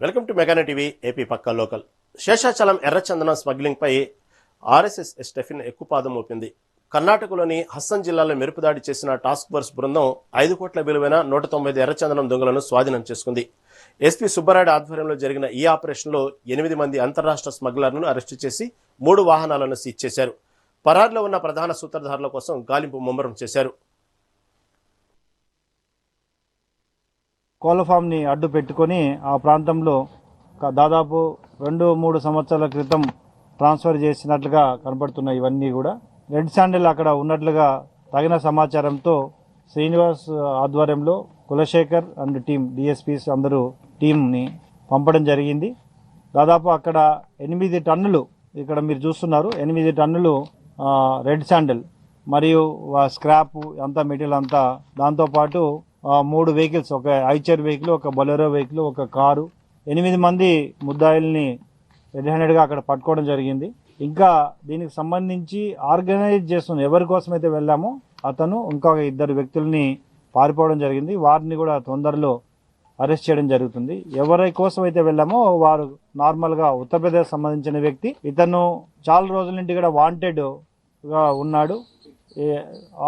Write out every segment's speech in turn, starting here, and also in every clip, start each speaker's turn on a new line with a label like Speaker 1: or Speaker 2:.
Speaker 1: Welcome to Megana TV AP Pakka local. Seshachalam ఎర్రచందనం smuggling పై RSS స్టెఫిన్ ఎక్కుపాదం మోపింది. కర్ణాటకలోని హస్సన్ జిల్లాలో మెరుపుదాడి చేసిన టాస్క్ ఫోర్స్ బృందం 5 కోట్ల విలువైన 195 ఎర్రచందనం దొంగలను స్వాధీనం చేసుకుంది. ఎస్పీ సుబ్బారెడ్డి ఆధ్వర్యంలో జరిగిన ఈ ఆపరేషన్లో 8 మంది అంతర్రాష్ట్ర స్మగ్లర్లను అరెస్టు చేసి 3 వాహనాలను సీజ్ చేశారు. పరారులో ఉన్న ప్రధాన సూత్రధారుల కోసం గాలింపు ముమ్మరం చేశారు.
Speaker 2: కోళ్ళఫామ్ని అడ్డు పెట్టుకొని ఆ ప్రాంతంలో దాదాపు 2-3 సంవత్సరాల క్రితం ట్రాన్స్ఫర్ చేసినట్లుగా కనబడుతున్నాయి. ఇవన్నీ కూడా రెడ్ శాండిల్ అక్కడ ఉన్నట్లుగా తగిన సమాచారంతో శ్రీనివాస్ ఆధ్వర్యంలో కులశేఖర్ అండ్ టీం డిఎస్పీస్ అందరూ టీంని పంపడం జరిగింది. దాదాపు అక్కడ 8 టన్నులు, ఇక్కడ మీరు చూస్తున్నారు 8 టన్నులు రెడ్ శాండిల్ మరియు స్క్రాప్ అంతా మెటీరియల్ అంతా, దాంతోపాటు 3 వెహికల్స్, ఒక ఐచర్ వెహికల్, ఒక బొలెరో వెహికల్, ఒక కారు, 8 మంది ముద్దాయిల్ని రెడ్ హ్యాండెడ్గా అక్కడ పట్టుకోవడం జరిగింది. ఇంకా దీనికి సంబంధించి ఆర్గనైజ్ చేస్తున్న ఎవరి కోసమైతే వెళ్ళామో అతను ఇంకా 2 వ్యక్తుల్ని పారిపోవడం జరిగింది. వారిని కూడా తొందరలో అరెస్ట్ చేయడం జరుగుతుంది. ఎవరి కోసం అయితే వెళ్ళామో వారు నార్మల్గా ఉత్తరప్రదేశ్ సంబంధించిన వ్యక్తి. ఇతను చాలా రోజుల నుండి కూడా వాంటెడ్గా ఉన్నాడు.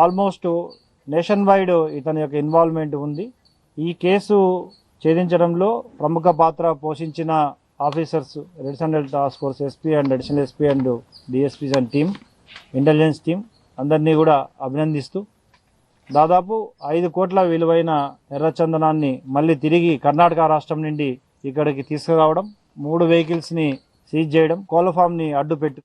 Speaker 2: ఆల్మోస్ట్ నేషన్ వైడ్ ఇతని యొక్క ఇన్వాల్వ్మెంట్ ఉంది. ఈ కేసు ఛేదించడంలో ప్రముఖ పాత్ర పోషించిన officers, red sandal task force SP and additional SP and DSPs and team, intelligence team అందరినీ కూడా అభినందిస్తూ దాదాపు 5 కోట్ల విలువైన ఎర్రచందనాన్ని మళ్ళీ తిరిగి కర్ణాటక రాష్ట్రం నుండి ఇక్కడికి తీసుకురావడం, 3 వెహికల్స్ని సీజ్ చేయడం, కోళ్ళఫామ్ని అడ్డు పెట్టు.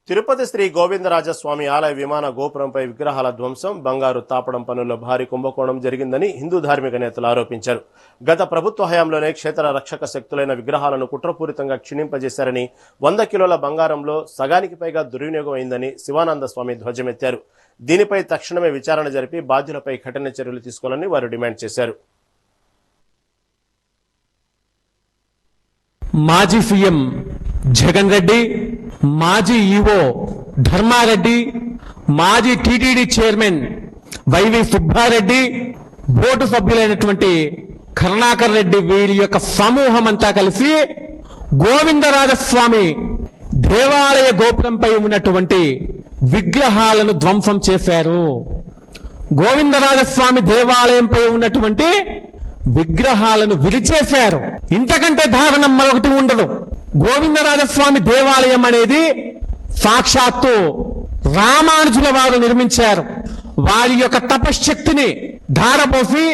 Speaker 1: తిరుపతి శ్రీ గోవిందరాజస్వామి ఆలయ విమాన గోపురంపై విగ్రహాల ధ్వంసం, బంగారు తాపడం పనుల్లో భారీ కుంభకోణం జరిగిందని హిందూ ధార్మిక నేతలు ఆరోపించారు. గత ప్రభుత్వ హయాంలోనే క్షేత్ర రక్షక శక్తులైన విగ్రహాలను కుట్రపూరితంగా క్షీణింపజేశారని, 100 కిలోల బంగారంలో సగానికి పైగా దుర్వినియోగం అయిందని శివానంద స్వామి ధ్వజమెత్తారు. దీనిపై తక్షణమే విచారణ జరిపి బాధ్యులపై కఠిన చర్యలు తీసుకోవాలని వారు డిమాండ్ చేశారు.
Speaker 3: మాజీ సీఎం జగన్ రెడ్డి, మాజీ ఈవో ధర్మారెడ్డి, మాజీ TTD chairman YV Subbareddy, board సభ్యులైనటువంటి కరుణాకర్ రెడ్డి, వీరి యొక్క సమూహం అంతా కలిసి గోవిందరాజస్వామి దేవాలయ గోపురంపై ఉన్నటువంటి విగ్రహాలను ధ్వంసం చేశారు. గోవిందరాజస్వామి దేవాలయంపై ఉన్నటువంటి విగ్రహాలను విరిచేశారు. ఇంతకంటే దారుణం మరొకటి ఉండదు. గోవిందరాజస్వామి దేవాలయం అనేది సాక్షాత్తు రామానుజుల వారు నిర్మించారు. వారి యొక్క తపశ్శక్తిని ధారపోసి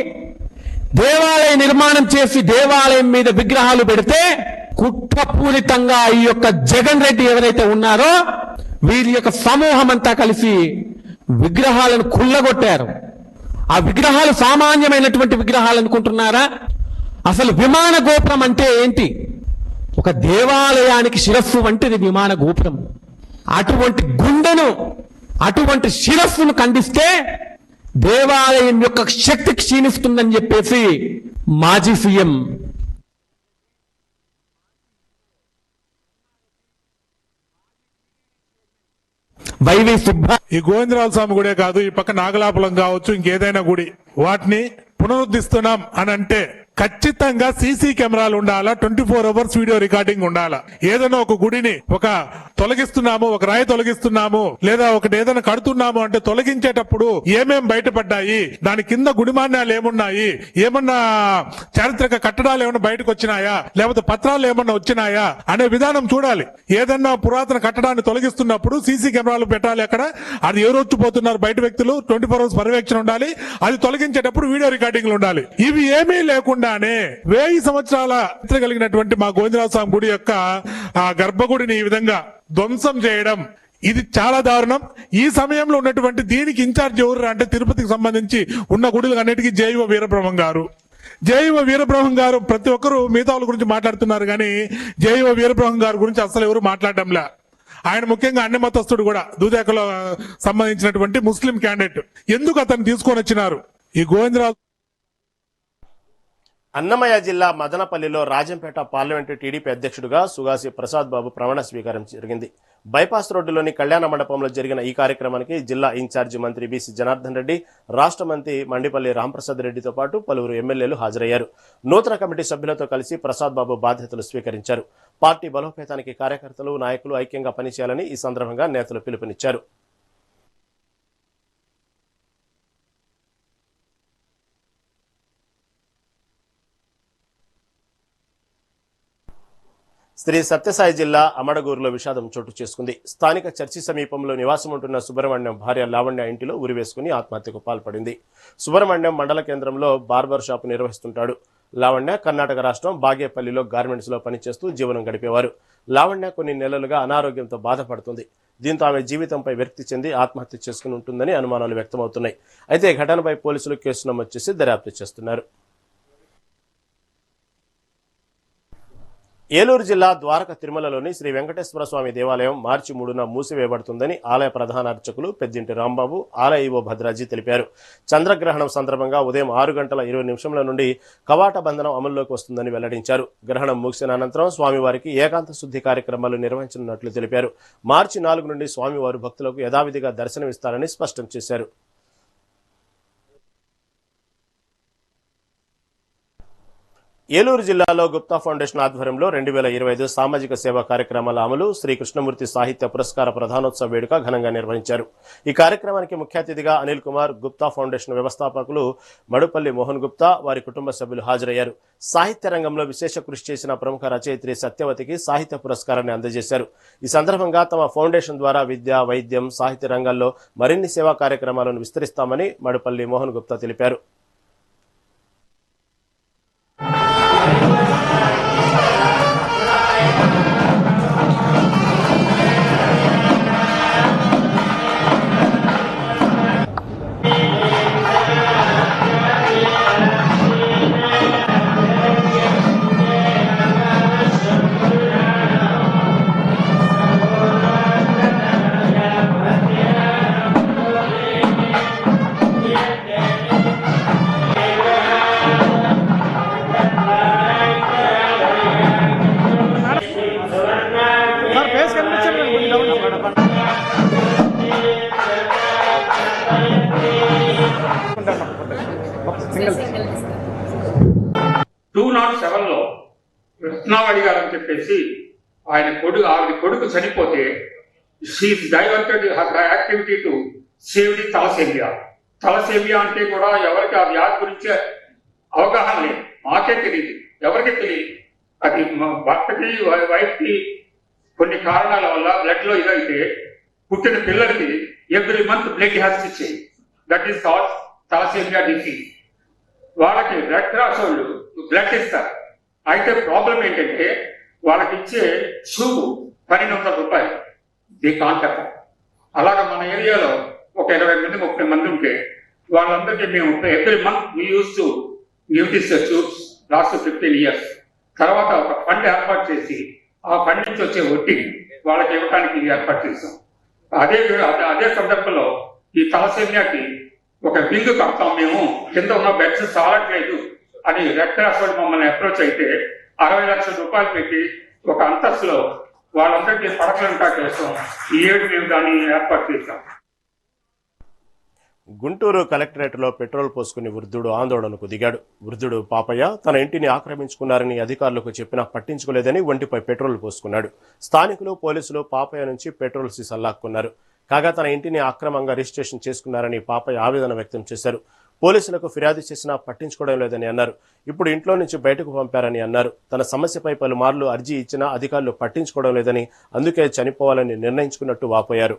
Speaker 3: దేవాలయ నిర్మాణం చేసి దేవాలయం మీద విగ్రహాలు పెడితే కుట్రపూరితంగా ఈ యొక్క జగన్ రెడ్డి ఎవరైతే ఉన్నారో వీరి యొక్క సమూహం అంతా కలిసి విగ్రహాలను కుళ్ళగొట్టారు. ఆ విగ్రహాలు సామాన్యమైనటువంటి విగ్రహాలు అనుకుంటున్నారా? అసలు విమాన గోపురం అంటే ఏంటి? ఒక దేవాలయానికి శిరస్సు వంటిది విమాన గోపురం. అటువంటి గుండెను, అటువంటి శిరస్సును ఖండిస్తే దేవాలయం యొక్క శక్తి క్షీణిస్తుందని చెప్పేసి మాజీ సీఎం వైవి సుబ్బా,
Speaker 4: ఈ గోవిందరాజ స్వామి గుడే కాదు, ఈ పక్క నాగలాపురం కావచ్చు, ఇంకేదైనా గుడి, వాటిని పునరుద్ధరిస్తున్నాం అని అంటే ఖచ్చితంగా సీసీ కెమెరాలు ఉండాలా, 24 అవర్స్ వీడియో రికార్డింగ్ ఉండాలా. ఏదైనా ఒక గుడిని తొలగిస్తున్నాము, ఒక రాయి తొలగిస్తున్నాము, లేదా ఒకటి ఏదైనా కడుతున్నాము అంటే తొలగించేటప్పుడు ఏమేం బయటపడ్డాయి, దాని కింద గుడిమాన్యాలు ఏమున్నాయి, ఏమన్నా చారిత్రక కట్టడాలు ఏమన్నా బయటకు వచ్చినాయా, లేకపోతే పత్రాలు ఏమన్నా వచ్చినాయా అనే విధానం చూడాలి. ఏదన్నా పురాతన కట్టడాన్ని తొలగిస్తున్నప్పుడు సీసీ కెమెరాలు పెట్టాలి. అక్కడ అది ఎవరు వచ్చిపోతున్నారు బయట వ్యక్తులు, 24 అవర్స్ పర్యవేక్షణ ఉండాలి. అది తొలగించేటప్పుడు వీడియో రికార్డింగ్లు ఉండాలి. ఇవి ఏమీ లేకుండా 1000 సంవత్సరాల చరిత్ర కలిగినటువంటి మా గోవిందరాజ స్వామి గుడి యొక్క గర్భగుడిని ఈ విధంగా ధ్వంసం చేయడం, ఇది చాలా దారుణం. ఈ సమయంలో ఉన్నటువంటి దీనికి ఇన్ఛార్జ్ ఎవరు అంటే తిరుపతికి సంబంధించి ఉన్న గుడులు అన్నిటికీ జైవ వీరబ్రహ్మం గారు. జైవ వీరబ్రహ్మం గారు ప్రతి ఒక్కరు మిగతా వాళ్ళ గురించి మాట్లాడుతున్నారు, కానీ జైవ వీరబ్రహ్మం గారి గురించి అసలు ఎవరు మాట్లాడడంలే. ఆయన ముఖ్యంగా అన్ని మతస్థుడు కూడా, దూదేకలో సంబంధించినటువంటి ముస్లిం క్యాండిడేట్. ఎందుకు అతను తీసుకొని వచ్చినారు? ఈ గోవిందరాజు
Speaker 1: అన్నమయ్య జిల్లా మదనపల్లిలో రాజంపేట పార్లమెంటు టీడీపీ అధ్యక్షుడిగా సుగాసి ప్రసాద్ బాబు ప్రమాణ స్వీకారం జరిగింది. బైపాస్ రోడ్డులోని కళ్యాణ మండపంలో జరిగిన ఈ కార్యక్రమానికి జిల్లా ఇన్ఛార్జి మంత్రి బీసీ జనార్దన్ రెడ్డి, రాష్ట్ర మంత్రి మండిపల్లి రాంప్రసాద్ రెడ్డితో పాటు పలువురు ఎమ్మెల్యేలు హాజరయ్యారు. నూతన కమిటీ సభ్యులతో కలిసి ప్రసాద్ బాబు బాధ్యతలు స్వీకరించారు. పార్టీ బలోపేతానికి కార్యకర్తలు, నాయకులు ఐక్యంగా పనిచేయాలని ఈ సందర్భంగా నేతలు పిలుపునిచ్చారు. శ్రీ సత్యసాయి జిల్లా అమడగూరులో విషాదం చోటు చేసుకుంది. స్థానిక చర్చి సమీపంలో నివాసం ఉంటున్న సుబ్రహ్మణ్యం భార్య లావణ్య ఇంటిలో ఉరివేసుకుని ఆత్మహత్యకు పాల్పడింది. సుబ్రహ్మణ్యం మండల కేంద్రంలో బార్బర్ షాప్ నిర్వహిస్తుంటాడు. లావణ్య కర్ణాటక రాష్ట్రం బాగేపల్లిలో గార్మెంట్స్ లో పనిచేస్తూ జీవనం గడిపేవారు. లావణ్య కొన్ని నెలలుగా అనారోగ్యంతో బాధపడుతుంది. దీంతో ఆమె జీవితంపై విరక్తి చెంది ఆత్మహత్య చేసుకుని ఉంటుందని అనుమానాలు వ్యక్తమవుతున్నాయి. అయితే ఈ ఘటనపై పోలీసులు కేసు నమోదు చేసి దర్యాప్తు చేస్తున్నారు. ఏలూరు జిల్లా ద్వారక తిరుమలలోని శ్రీ వెంకటేశ్వర స్వామి దేవాలయం మార్చి 3న మూసివేయబడుతుందని ఆలయ ప్రధాన అర్చకులు పెద్దింటి రాంబాబు, ఆలయ ఈవో భద్రాజీ తెలిపారు. చంద్రగ్రహణం సందర్భంగా ఉదయం 6:20 నుండి కవాట బంధనం అమల్లోకి వస్తుందని వెల్లడించారు. గ్రహణం ముగిసిన అనంతరం స్వామివారికి ఏకాంత శుద్ధి కార్యక్రమాలు నిర్వహించనున్నట్లు తెలిపారు. మార్చి 4 నుండి స్వామివారు భక్తులకు యథావిధిగా దర్శనమిస్తారని స్పష్టం చేశారు. ఏలూరు జిల్లాలో గుప్తా ఫౌండేషన్ ఆధ్వర్యంలో 2025 సామాజిక సేవా కార్యక్రమాల అమలు, శ్రీ కృష్ణమూర్తి సాహిత్య పురస్కార ప్రధానోత్సవ వేడుక ఘనంగా నిర్వహించారు. ఈ కార్యక్రమానికి ముఖ్య అతిథిగా అనిల్ కుమార్, గుప్తా ఫౌండేషన్ వ్యవస్థాపకులు మడుపల్లి మోహన్ గుప్తా, వారి కుటుంబ సభ్యులు హాజరయ్యారు. సాహిత్య రంగంలో విశేష కృషి చేసిన ప్రముఖ రచయిత్రి సత్యవతికి సాహిత్య పురస్కారాన్ని అందజేశారు. ఈ సందర్భంగా తమ ఫౌండేషన్ ద్వారా విద్య, వైద్యం, సాహిత్య రంగాల్లో మరిన్ని సేవా కార్యక్రమాలను విస్తరిస్తామని మడుపల్లి మోహన్ గుప్తా తెలిపారు.
Speaker 5: లో రత్నావళి గారు అని చెప్పేసి ఆవిడ కొడుకు చనిపోతే she diverted her activity to save the thalassemia. Thalassemia అంటే కూడా ఎవరికి ఆ వ్యాధి గురించి అవగాహన లేదు, మాకే తెలియదు, ఎవరికి తెలియదు. అది భర్తకి వైఫ్ కి కొన్ని కారణాల వల్ల బ్లడ్ లో ఇదైతే పుట్టిన పిల్లలకి every month blood has to change. That is called thalassemia disease. వాళ్ళకి రెడ్ క్రాస్ వాళ్ళు బ్లడ్ ఇస్తారు. అయితే ప్రాబ్లం ఏంటంటే వాళ్ళకి ఇచ్చే ట్యూబ్ 1200 రూపాయలు. The contact. అలాగే మన ఏరియాలో ఒక 20 మంది 30 మంది ఉంటే వాళ్ళందరికీ మేము every month we use to give this tubes last 15 years. తర్వాత ఒక ఫండ్ ఏర్పాటు చేసి ఆ ఫండ్ నుంచి వచ్చే వడ్డీ వాళ్ళకి ఇవ్వడానికి ఏర్పాటు చేస్తాం. అదే సందర్భంలో ఈ తలసేమియాకి ఒక వింగ్ కడతాం మేము, కింద ఉన్న బెడ్స్ చాలట్లేదు అని రెడ్ క్రాస్ వాళ్ళు మమ్మల్ని అప్రోచ్ అయితే 60 లక్షల రూపాయలు పెట్టి ఒక అంతస్తులో వాళ్ళందరికీ పడకలను చేస్తాం. ఈ ఏడు మేము దాన్ని ఏర్పాటు చేస్తాం.
Speaker 1: గుంటూరు కలెక్టరేట్లో పెట్రోల్ పోసుకుని వృద్ధుడు ఆందోళనకు దిగాడు. వృద్ధుడు పాపయ్య తన ఇంటిని ఆక్రమించుకున్నారని అధికారులకు చెప్పినా పట్టించుకోలేదని ఒంటిపై పెట్రోల్ పోసుకున్నాడు. స్థానికులు, పోలీసులు పాపయ్య నుంచి పెట్రోల్ సీసాలు లాక్కున్నారు. కాగా తన ఇంటిని అక్రమంగా రిజిస్ట్రేషన్ చేసుకున్నారని పాపయ్య ఆవేదన వ్యక్తం చేశారు. పోలీసులకు ఫిర్యాదు చేసినా పట్టించుకోవడం లేదని అన్నారు. ఇప్పుడు ఇంట్లో నుంచి బయటకు పంపారని అన్నారు. తన సమస్యపై పలుమార్లు అర్జీ ఇచ్చినా అధికారులు పట్టించుకోవడం లేదని, అందుకే చనిపోవాలని నిర్ణయించుకున్నట్టు వాపోయారు.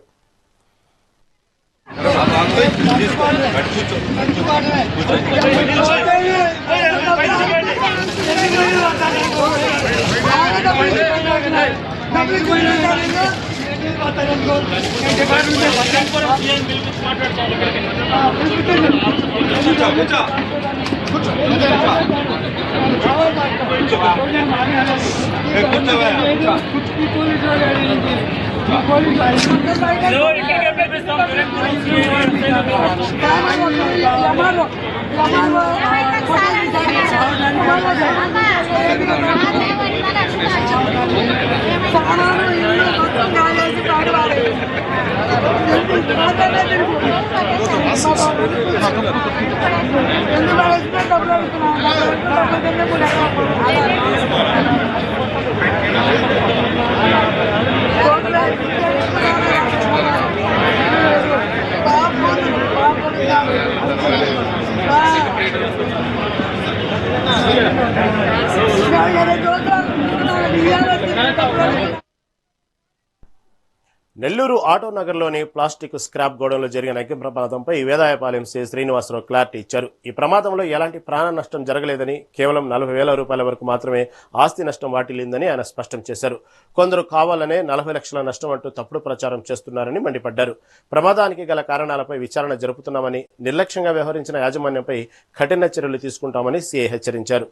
Speaker 1: నెల్లూరు ఆటో నగర్లోని ప్లాస్టిక్ స్క్రాప్ గోడౌన్లో జరిగిన అగ్ని ప్రమాదంపై వేదాయపాలెం సి శ్రీనివాసరావు క్లారిటీ ఇచ్చారు. ఈ ప్రమాదంలో ఎలాంటి ప్రాణ నష్టం జరగలేదని, కేవలం 40,000 రూపాయల వరకు మాత్రమే ఆస్తి నష్టం వాటిల్లిందని ఆయన స్పష్టం చేశారు. కొందరు కావాలనే 40 లక్షల నష్టం అంటూ తప్పుడు ప్రచారం చేస్తున్నారని మండిపడ్డారు. ప్రమాదానికి గల కారణాలపై విచారణ జరుపుతున్నామని, నిర్లక్ష్యంగా వ్యవహరించిన యాజమాన్యంపై కఠిన చర్యలు తీసుకుంటామని సీఐ హెచ్చరించారు.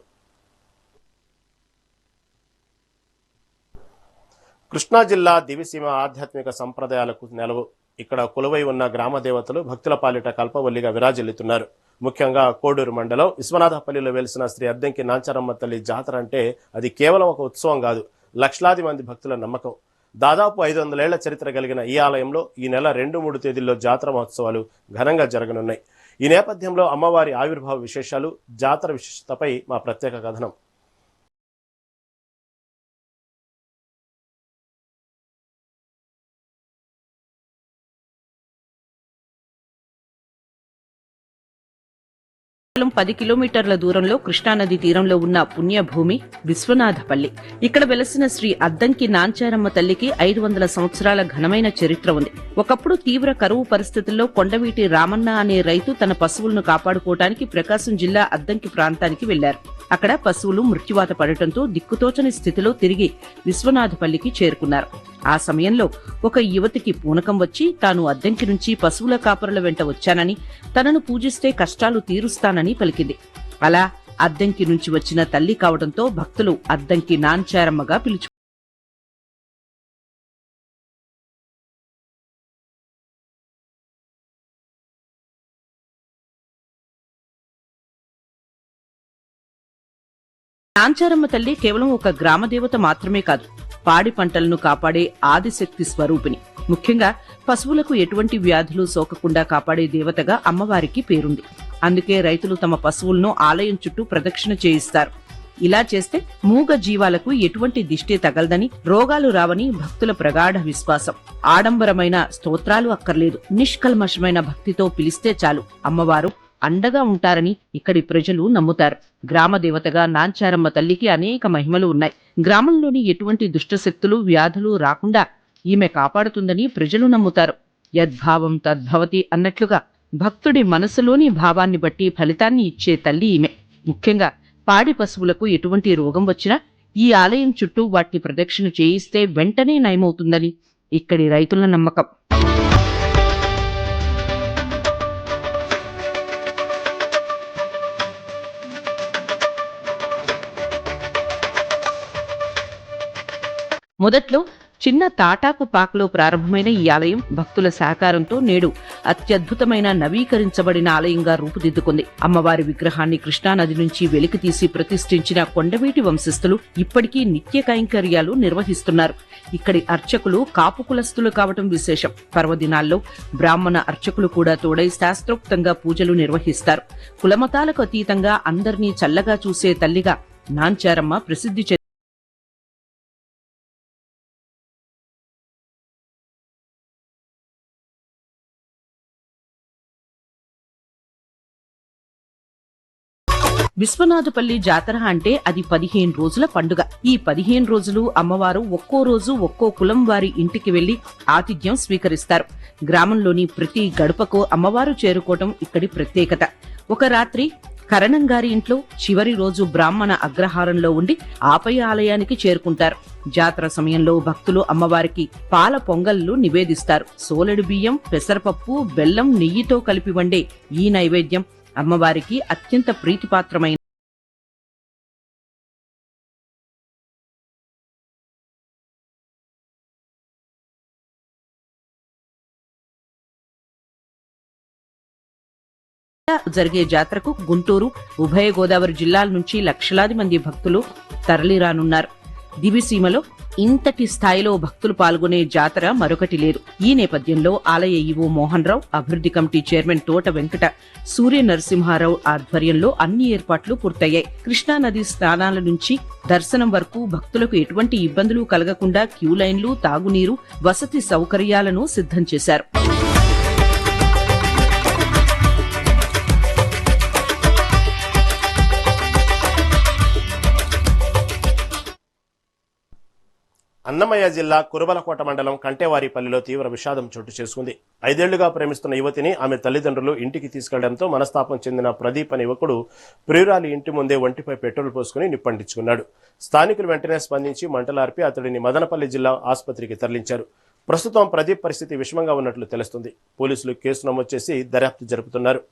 Speaker 1: కృష్ణా జిల్లా దివిసీమ ఆధ్యాత్మిక సంప్రదాయాలకు నెలవు. ఇక్కడ కొలువై ఉన్న గ్రామ దేవతలు భక్తుల పాలిట కల్పవల్లిగా విరాజిల్లుతున్నారు. ముఖ్యంగా కోడూరు మండలం విశ్వనాథపల్లిలో వెలిసిన శ్రీ అద్దంకి నాంచారమ్మ తల్లి జాతర అంటే అది కేవలం ఒక ఉత్సవం కాదు, లక్షలాది మంది భక్తుల నమ్మకం. దాదాపు 500 ఏళ్ల చరిత్ర కలిగిన ఈ ఆలయంలో ఈ నెల 2-3 తేదీల్లో జాతర మహోత్సవాలు ఘనంగా జరగనున్నాయి. ఈ నేపథ్యంలో అమ్మవారి ఆవిర్భావ విశేషాలు, జాతర విశిష్టతపై మా ప్రత్యేక కథనం.
Speaker 6: కేవలం 10 కిలోమీటర్ల దూరంలో కృష్ణానది తీరంలో ఉన్న పుణ్యభూమి విశ్వనాథపల్లి. ఇక్కడ వెలసిన శ్రీ అద్దంకి నాంచారమ్మ తల్లికి 500 సంవత్సరాల ఘనమైన చరిత్ర ఉంది. ఒకప్పుడు తీవ్ర కరువు పరిస్థితుల్లో కొండవీటి రామన్న అనే రైతు తన పశువులను కాపాడుకోవటానికి ప్రకాశం జిల్లా అద్దంకి ప్రాంతానికి వెళ్లారు. అక్కడ పశువులు మృత్యువాత పడటంతో దిక్కుతోచని స్థితిలో తిరిగి విశ్వనాథపల్లికి చేరుకున్నారు. ఆ సమయంలో ఒక యువతికి పూనకం వచ్చి తాను అద్దంకి నుంచి పశువుల కాపరుల వెంట వచ్చానని, తనను పూజిస్తే కష్టాలు తీరుస్తానని పలికింది. అలా అద్దంకి నుంచి వచ్చిన తల్లి కావడంతో భక్తులు అద్దంకి నాంచారమ్మగా పిలుచు. నాంచారమ్మ తల్లి కేవలం ఒక గ్రామదేవత మాత్రమే కాదు, పాడి పంటలను కాపాడే ఆదిశక్తి స్వరూపిణి. ముఖ్యంగా పశువులకు ఎటువంటి వ్యాధులు సోకకుండా కాపాడే దేవతగా అమ్మవారికి పేరుంది. అందుకే రైతులు తమ పశువులను ఆలయం చుట్టూ ప్రదక్షిణ చేయిస్తారు. ఇలా చేస్తే మూగ జీవాలకు ఎటువంటి దిష్టి తగలదని, రోగాలు రావని భక్తుల ప్రగాఢ విశ్వాసం. ఆడంబరమైన స్తోత్రాలు అక్కర్లేదు, నిష్కల్మషమైన భక్తితో పిలిస్తే చాలు అమ్మవారు అండగా ఉంటారని ఇక్కడి ప్రజలు నమ్ముతారు. గ్రామ దేవతగా నాంచారమ్మ తల్లికి అనేక మహిమలు ఉన్నాయి. గ్రామంలోని ఎటువంటి దుష్టశక్తులు, వ్యాధులు రాకుండా ఈమె కాపాడుతుందని ప్రజలు నమ్ముతారు. యద్భావం తద్భవతి అన్నట్లుగా భక్తుడి మనసులోని భావాన్ని బట్టి ఫలితాన్ని ఇచ్చే తల్లి ఈమె. ముఖ్యంగా పాడి పశువులకు ఎటువంటి రోగం వచ్చినా ఈ ఆలయం చుట్టూ వాటిని ప్రదక్షిణ చేయిస్తే వెంటనే నయమవుతుందని ఇక్కడి రైతుల నమ్మకం. మొదట్లో చిన్న తాటాకు పాకలో ప్రారంభమైన ఈ ఆలయం భక్తుల సహకారంతో నేడు అత్యద్భుతమైన నవీకరించబడిన ఆలయంగా రూపుదిద్దుకుంది. అమ్మవారి విగ్రహాన్ని కృష్ణానది నుంచి వెలికితీసి ప్రతిష్ఠించిన కొండవీటి వంశస్థులు ఇప్పటికీ నిత్య కైంకర్యాలు నిర్వహిస్తున్నారు. ఇక్కడి అర్చకులు కాపు కులస్తులు కావటం విశేషం. పర్వదినాల్లో బ్రాహ్మణ అర్చకులు కూడా తోడై శాస్త్రోక్తంగా పూజలు నిర్వహిస్తారు. కులమతాలకు అతీతంగా అందర్నీ చల్లగా చూసే తల్లిగా నాంచారమ్మ ప్రసిద్ధి విశ్వనాథపల్లి జాతర అంటే అది 15 రోజుల పండుగ. ఈ 15 రోజులు అమ్మవారు ఒక్కో రోజు ఒక్కో కులం వారి ఇంటికి వెళ్లి ఆతిథ్యం స్వీకరిస్తారు. గ్రామంలోని ప్రతి గడపకు అమ్మవారు చేరుకోవటం ఇక్కడి ప్రత్యేకత. ఒక రాత్రి కరణం గారి ఇంట్లో, చివరి రోజు బ్రాహ్మణ అగ్రహారంలో ఉండి ఆపై ఆలయానికి చేరుకుంటారు. జాతర సమయంలో భక్తులు అమ్మవారికి పాల పొంగళ్లు నివేదిస్తారు. సోలెడు బియ్యం, పెసరపప్పు, బెల్లం, నెయ్యితో కలిపి వండే ఈ నైవేద్యం అమ్మవారికి అత్యంత ప్రీతిపాత్రమైన జరిగే జాతరకు గుంటూరు, ఉభయ గోదావరి జిల్లాల నుంచి లక్షలాది మంది భక్తులు తరలిరానున్నారు. దివిసీమలో ఇంతటి స్థాయిలో భక్తులు పాల్గొనే జాతర మరొకటి లేదు. ఈ నేపథ్యంలో ఆలయ ఈవో మోహన్ రావు, అభివృద్ధి కమిటీ చైర్మన్ తోట వెంకట సూర్య నరసింహారావు ఆధ్వర్యంలో అన్ని ఏర్పాట్లు పూర్తయ్యాయి. కృష్ణానది స్నానాల నుంచి దర్శనం వరకు భక్తులకు ఎటువంటి ఇబ్బందులు కలగకుండా క్యూ లైన్లు, తాగునీరు, వసతి సౌకర్యాలను సిద్ధం చేశారు.
Speaker 1: అన్నమయ్య జిల్లా కురుబలకోట మండలం కంటేవారిపల్లిలో తీవ్ర విషాదం చోటు చేసుకుంది. 5 ఏళ్లుగా ప్రేమిస్తున్న యువతిని ఆమె తల్లిదండ్రులు ఇంటికి తీసుకెళ్లడంతో మనస్తాపం చెందిన ప్రదీప్ అనే యువకుడు ప్రియురాలి ఇంటి ముందే ఒంటిపై పెట్రోల్ పోసుకుని నిప్పంటించుకున్నాడు. స్థానికులు వెంటనే స్పందించి మంటలార్పి అతడిని మదనపల్లి జిల్లా ఆసుపత్రికి తరలించారు. ప్రస్తుతం ప్రదీప్ పరిస్థితి విషమంగా ఉన్నట్లు తెలుస్తుంది. పోలీసులు కేసు నమోదు చేసి దర్యాప్తు జరుపుతున్నారు.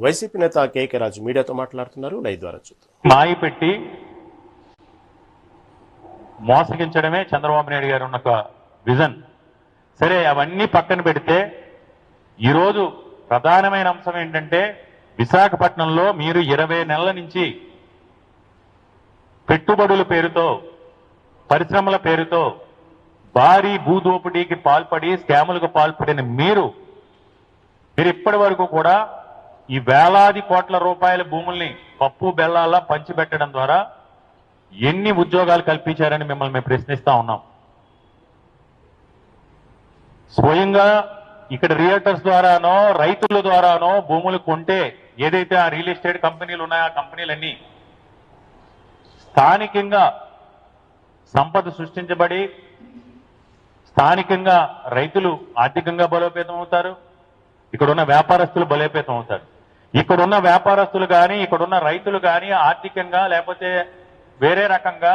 Speaker 1: వైసీపీ నేత కేకే రాజు మీడియాతో మాట్లాడుతున్నారు. లైవ్ ద్వారా చూద్దాం.
Speaker 7: మాయి పెట్టి మోసగించడమే చంద్రబాబు నాయుడు గారు ఉన్న ఒక విజన్. సరే, అవన్నీ పక్కన పెడితే ఈరోజు ప్రధానమైన అంశం ఏంటంటే విశాఖపట్నంలో మీరు 20 నెలల నుంచి పెట్టుబడుల పేరుతో, పరిశ్రమల పేరుతో భారీ భూదోపిడీకి పాల్పడి స్కాములకు పాల్పడిన మీరు ఇప్పటి వరకు కూడా ఈ వేలాది కోట్ల రూపాయల భూముల్ని పప్పు బెల్లాలా పంచిపెట్టడం ద్వారా ఎన్ని ఉద్యోగాలు కల్పించారని మిమ్మల్ని మేము ప్రశ్నిస్తా ఉన్నాం. స్వయంగా ఇక్కడ రియల్టర్స్ ద్వారానో రైతుల ద్వారానో భూములు కొంటే ఏదైతే ఆ రియల్ ఎస్టేట్ కంపెనీలు ఉన్నాయో ఆ కంపెనీలన్నీ స్థానికంగా సంపద సృష్టించబడి స్థానికంగా రైతులు ఆర్థికంగా బలోపేతం అవుతారు. ఇక్కడున్న వ్యాపారస్తులు బలోపేతం అవుతారు. ఇక్కడున్న వ్యాపారస్తులు కానీ ఇక్కడున్న రైతులు కానీ ఆర్థికంగా లేకపోతే వేరే రకంగా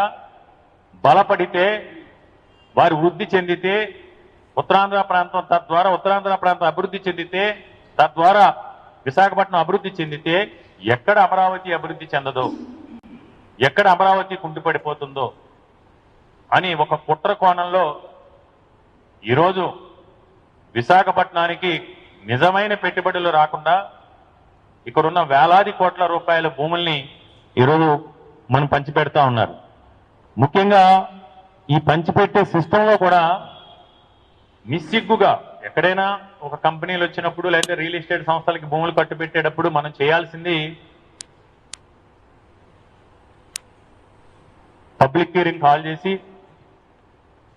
Speaker 7: బలపడితే, వారు వృద్ధి చెందితే, ఉత్తరాంధ్ర ప్రాంతం తద్వారా ఉత్తరాంధ్ర ప్రాంతం అభివృద్ధి చెందితే, తద్వారా విశాఖపట్నం అభివృద్ధి చెందితే ఎక్కడ అమరావతి అభివృద్ధి చెందదో, ఎక్కడ అమరావతి కుంటుపడిపోతుందో అని ఒక కుట్ర కోణంలో ఈరోజు విశాఖపట్నానికి నిజమైన పెట్టుబడులు రాకుండా ఇక్కడున్న వేలాది కోట్ల రూపాయల భూముల్ని ఈరోజు మనం పంచిపెడతా ఉన్నారు. ముఖ్యంగా ఈ పంచిపెట్టే సిస్టంలో కూడా నిస్సిగ్గుగా ఎక్కడైనా ఒక కంపెనీలు వచ్చినప్పుడు లేదా రియల్ ఎస్టేట్ సంస్థలకి భూములు కట్టుబెట్టేటప్పుడు మనం చేయాల్సింది పబ్లిక్ హియరింగ్ కాల్ చేసి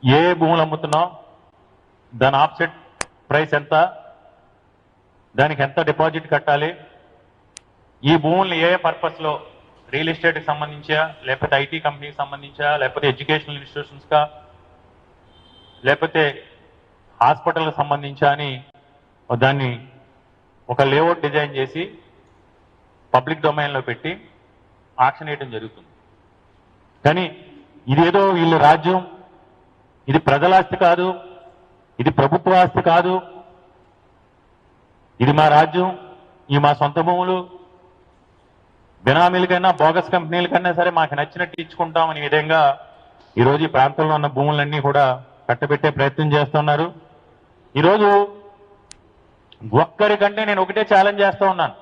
Speaker 7: ఏ భూములు అమ్ముతున్నాం, దాని ఆఫ్సెట్ ప్రైస్ ఎంత, దానికి ఎంత డిపాజిట్ కట్టాలి, ఈ భూముల్ని ఏ పర్పస్లో రియల్ ఎస్టేట్కి సంబంధించా, లేకపోతే ఐటీ కంపెనీకి సంబంధించా, లేకపోతే ఎడ్యుకేషనల్ ఇన్స్టిట్యూషన్స్కా, లేకపోతే హాస్పిటల్కి సంబంధించా అని దాన్ని ఒక లేఅవుట్ డిజైన్ చేసి పబ్లిక్ డొమైన్లో పెట్టి ఆక్షన్ వేయడం జరుగుతుంది. కానీ ఇదేదో వీళ్ళ రాజ్యం, ఇది ప్రజలాస్తి కాదు, ఇది ప్రభుత్వ ఆస్తి కాదు, ఇది మా రాజ్యం, ఈ మా సొంత భూములు, బినామీలకైనా బోగస్ కంపెనీలకైనా సరే మాకు నచ్చినట్టు ఇచ్చుకుంటామని విధంగా ఈరోజు ఈ ప్రాంతంలో ఉన్న భూములన్నీ కూడా కట్టబెట్టే ప్రయత్నం చేస్తున్నారు. ఈరోజు ఒక్కరికంటే నేను ఒకటే ఛాలెంజ్ చేస్తా ఉన్నాను,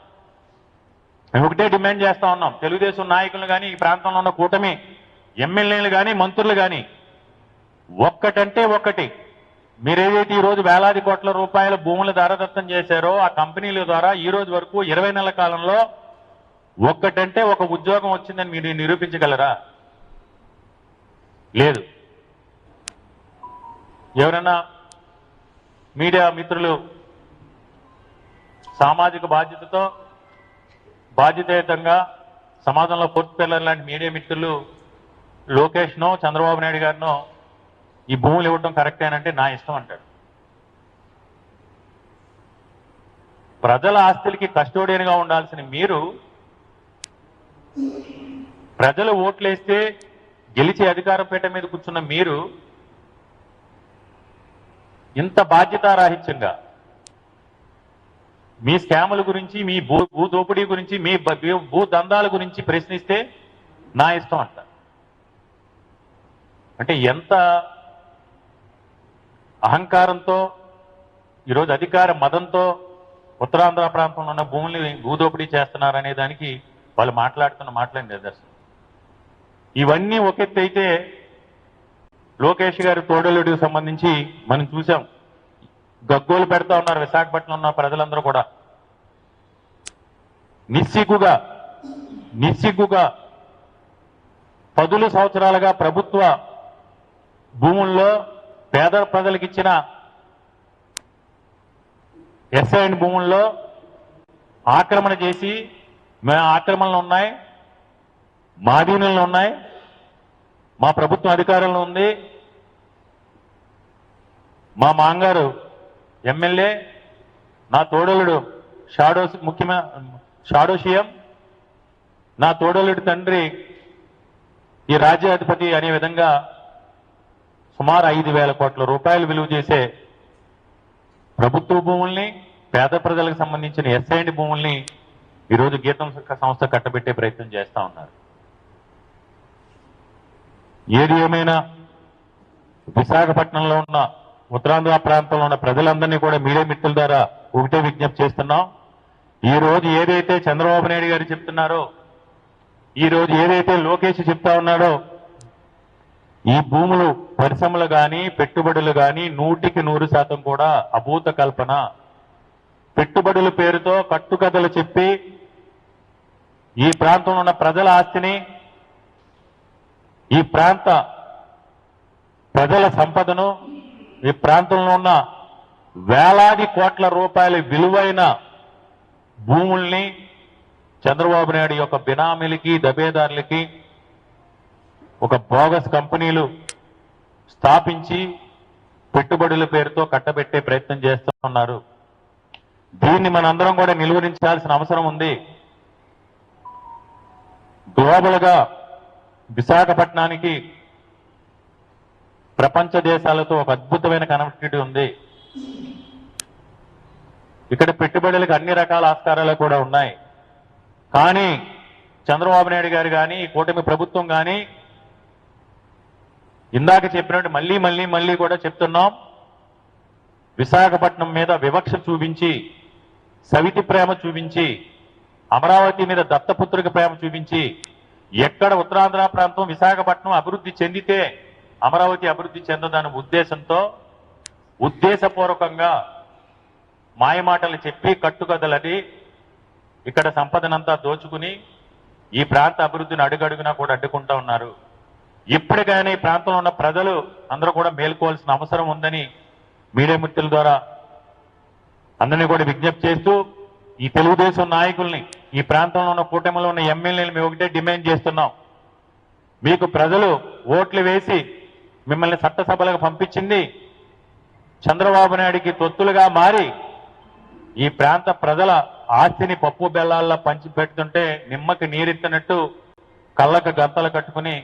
Speaker 7: మేము ఒకటే డిమాండ్ చేస్తా ఉన్నాం. తెలుగుదేశం నాయకులు కానీ ఈ ప్రాంతంలో ఉన్న కూటమి ఎమ్మెల్యేలు కానీ మంత్రులు కానీ ఒక్కటంటే ఒక్కటి, మీరేదైతే ఈరోజు వేలాది కోట్ల రూపాయల భూములు దారదత్తం చేశారో ఆ కంపెనీల ద్వారా ఈ రోజు వరకు 20 నెలల కాలంలో ఒక్కటంటే ఒక ఉద్యోగం వచ్చిందని మీరు నిరూపించగలరా? లేదు. ఎవరైనా మీడియా మిత్రులు సామాజిక బాధ్యతతో బాధ్యతాయుతంగా సమాజంలో ఫోర్త్ పిల్లర్ లాంటి మీడియా మిత్రులు లోకేష్నో చంద్రబాబు నాయుడు గారినో ఈ భూములు ఇవ్వడం కరెక్టేనంటే నా ఇష్టం అంటాడు. ప్రజల ఆస్తులకి కస్టోడియన్గా ఉండాల్సిన మీరు ప్రజలు ఓట్లేస్తే గెలిచి అధికారం పీఠ మీద కూర్చున్న మీరు ఇంత బాధ్యతారాహిత్యంగా మీ స్కాముల గురించి, మీ భూ దోపిడీ గురించి, మీ భూ దందాల గురించి ప్రశ్నిస్తే నా ఇష్టం అంట. అంటే ఎంత అహంకారంతో ఈరోజు అధికార మదంతో ఉత్తరాంధ్ర ప్రాంతంలో ఉన్న భూముల్ని భూదోపిడీ చేస్తున్నారనే దానికి వాళ్ళు మాట్లాడుతున్న మాటలేం నిదర్శనం. ఇవన్నీ ఒక ఎత్తు అయితే లోకేష్ గారి తోడలుడికి సంబంధించి మనం చూసాం, గగ్గోలు పెడతా ఉన్నారు విశాఖపట్నంలో ఉన్న ప్రజలందరూ కూడా. నిస్సిగ్గుగా 10 సంవత్సరాలుగా ప్రభుత్వ భూముల్లో పేద ప్రజలకు ఇచ్చిన ఎస్ఐన్ భూముల్లో ఆక్రమణ చేసి, మేము ఆక్రమణలు ఉన్నాయి, మా అధీనంలో ఉన్నాయి, మా ప్రభుత్వం అధికారంలో ఉంది, మా మాంగారు ఎమ్మెల్యే, నా తోడలుడు షాడో సీఎం, నా తోడలుడి తండ్రి ఈ రాజ్యాధిపతి అనే విధంగా సుమారు 5,000 కోట్ల రూపాయలు విలువ చేసే ప్రభుత్వ భూముల్ని, పేద ప్రజలకు సంబంధించిన ఎస్ఐండ్ భూముల్ని ఈరోజు గీతం సంస్థ కట్టబెట్టే ప్రయత్నం చేస్తా ఉన్నారు. ఏది ఏమైనా విశాఖపట్నంలో ఉన్న ఉత్తరాంధ్ర ప్రాంతంలో ఉన్న ప్రజలందరినీ కూడా మీడియా మిత్రుల ద్వారా ఒకటే విజ్ఞప్తి చేస్తున్నాం. ఈ రోజు ఏదైతే చంద్రబాబు నాయుడు గారు చెప్తున్నారో, ఈ రోజు ఏదైతే లోకేష్ చెప్తా ఉన్నాడో, ఈ భూములు పరిశ్రమలు కానీ పెట్టుబడులు కానీ 100% కూడా అభూత కల్పన. పెట్టుబడుల పేరుతో కట్టుకథలు చెప్పి ఈ ప్రాంతంలో ఉన్న ప్రజల ఆస్తిని, ఈ ప్రాంత ప్రజల సంపదను, ఈ ప్రాంతంలో ఉన్న వేలాది కోట్ల రూపాయల విలువైన భూముల్ని చంద్రబాబు నాయుడు యొక్క బినామీలకి, దబేదారులకి ఒక బోగస్ కంపెనీలు స్థాపించి పెట్టుబడుల పేరుతో కట్టబెట్టే ప్రయత్నం చేస్తూ ఉన్నారు. దీన్ని మనందరం కూడా నిలువరించాల్సిన అవసరం ఉంది. గ్లోబల్ గా విశాఖపట్నానికి ప్రపంచ దేశాలతో ఒక అద్భుతమైన కనెక్టివిటీ ఉంది. ఇక్కడ పెట్టుబడులకు అన్ని రకాల ఆస్కారాలు కూడా ఉన్నాయి. కానీ చంద్రబాబు నాయుడు గారు కానీ, కూటమి ప్రభుత్వం కానీ ఇందాక చెప్పినట్టు మళ్ళీ కూడా చెప్తున్నాం, విశాఖపట్నం మీద వివక్ష చూపించి, సవితి ప్రేమ చూపించి, అమరావతి మీద దత్తపుత్రిక ప్రేమ చూపించి, ఎక్కడ ఉత్తరాంధ్ర ప్రాంతం విశాఖపట్నం అభివృద్ధి చెందితే అమరావతి అభివృద్ధి చెందదనే ఉద్దేశంతో ఉద్దేశపూర్వకంగా మాయమాటలు చెప్పి కట్టుకథలని ఇక్కడ సంపదనంతా దోచుకుని ఈ ప్రాంత అభివృద్ధిని అడుగడుగునా కూడా అడ్డుకుంటా ఉన్నారు. ఇప్పటికైనా ఈ ప్రాంతంలో ఉన్న ప్రజలు అందరూ కూడా మేల్కోవాల్సిన అవసరం ఉందని మీడియా మిత్రుల ద్వారా అందరినీ కూడా విజ్ఞప్తి చేస్తూ, ఈ తెలుగుదేశం నాయకుల్ని, ఈ ప్రాంతంలో ఉన్న కూటమిలో ఉన్న ఎమ్మెల్యేలు మేము ఒకటే డిమాండ్ చేస్తున్నాం. మీకు ప్రజలు ఓట్లు వేసి మిమ్మల్ని చట్టసభలకు పంపించింది చంద్రబాబు నాయుడికి తొత్తులుగా మారి ఈ ప్రాంత ప్రజల ఆస్తిని పప్పు బెల్లాల్లో పంచి పెడుతుంటే నిమ్మకి నీరెత్తినట్టు కళ్ళకు గంతలు కట్టుకుని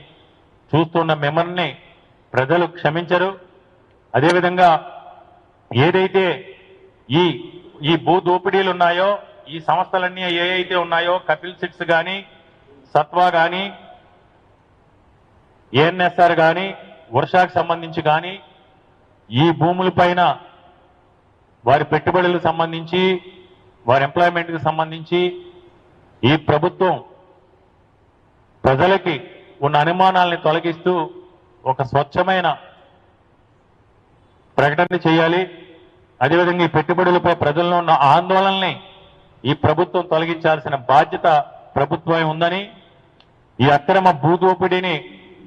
Speaker 7: చూస్తున్న మిమ్మల్ని ప్రజలు క్షమించరు. అదేవిధంగా ఏదైతే ఈ భూ దోపిడీలు ఉన్నాయో, ఈ సంస్థలన్నీ ఏవైతే ఉన్నాయో, కపిల్ సిట్స్ కానీ, సత్వా కానీ, ఏఎన్ఎస్ఆర్ కానీ, వర్షాకు సంబంధించి కానీ, ఈ భూములపైన వారి పెట్టుబడులకు సంబంధించి, వారి ఎంప్లాయ్మెంట్కి సంబంధించి ఈ ప్రభుత్వం ప్రజలకి ఉన్న అనుమానాల్ని తొలగిస్తూ ఒక స్వచ్ఛమైన ప్రకటన చేయాలి. అదేవిధంగా ఈ పెట్టుబడులపై ప్రజల్లో ఉన్న ఆందోళనల్ని ఈ ప్రభుత్వం తొలగించాల్సిన బాధ్యత ప్రభుత్వం ఉందని, ఈ అక్రమ భూదోపిడీని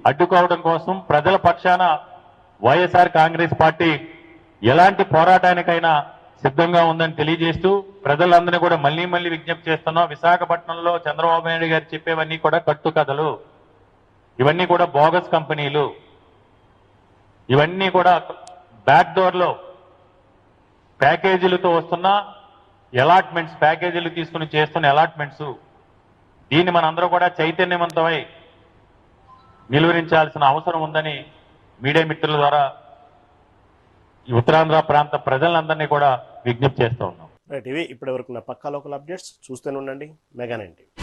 Speaker 7: అడ్డుకోవడం కోసం ప్రజల పక్షాన వైఎస్ఆర్ కాంగ్రెస్ పార్టీ ఎలాంటి పోరాటానికైనా సిద్ధంగా ఉందని తెలియజేస్తూ ప్రజలందరినీ కూడా మళ్ళీ విజ్ఞప్తి చేస్తున్నాం. విశాఖపట్నంలో చంద్రబాబు నాయుడు గారు చెప్పేవన్నీ కూడా కట్టుకథలు, ఇవన్నీ కూడా బోగస్ కంపెనీలు, ఇవన్నీ కూడా బ్యాక్ డోర్ లో ప్యాకేజీలతో వస్తున్న అలాట్మెంట్స్, ప్యాకేజీలు తీసుకుని చేస్తున్న అలాట్మెంట్స్. దీన్ని మనందరూ కూడా చైతన్యవంతమై నిలువరించాల్సిన అవసరం ఉందని మీడియా మిత్రుల ద్వారా ఈ ఉత్తరాంధ్ర ప్రాంత ప్రజలందరినీ కూడా విజ్ఞప్తి చేస్తూ ఉన్నాం.
Speaker 1: రైట్, ఇవి ఇప్పటి వరకు నా పక్కా లోకల్ అప్డేట్స్. చూస్తూనే ఉండండి మెగా 9.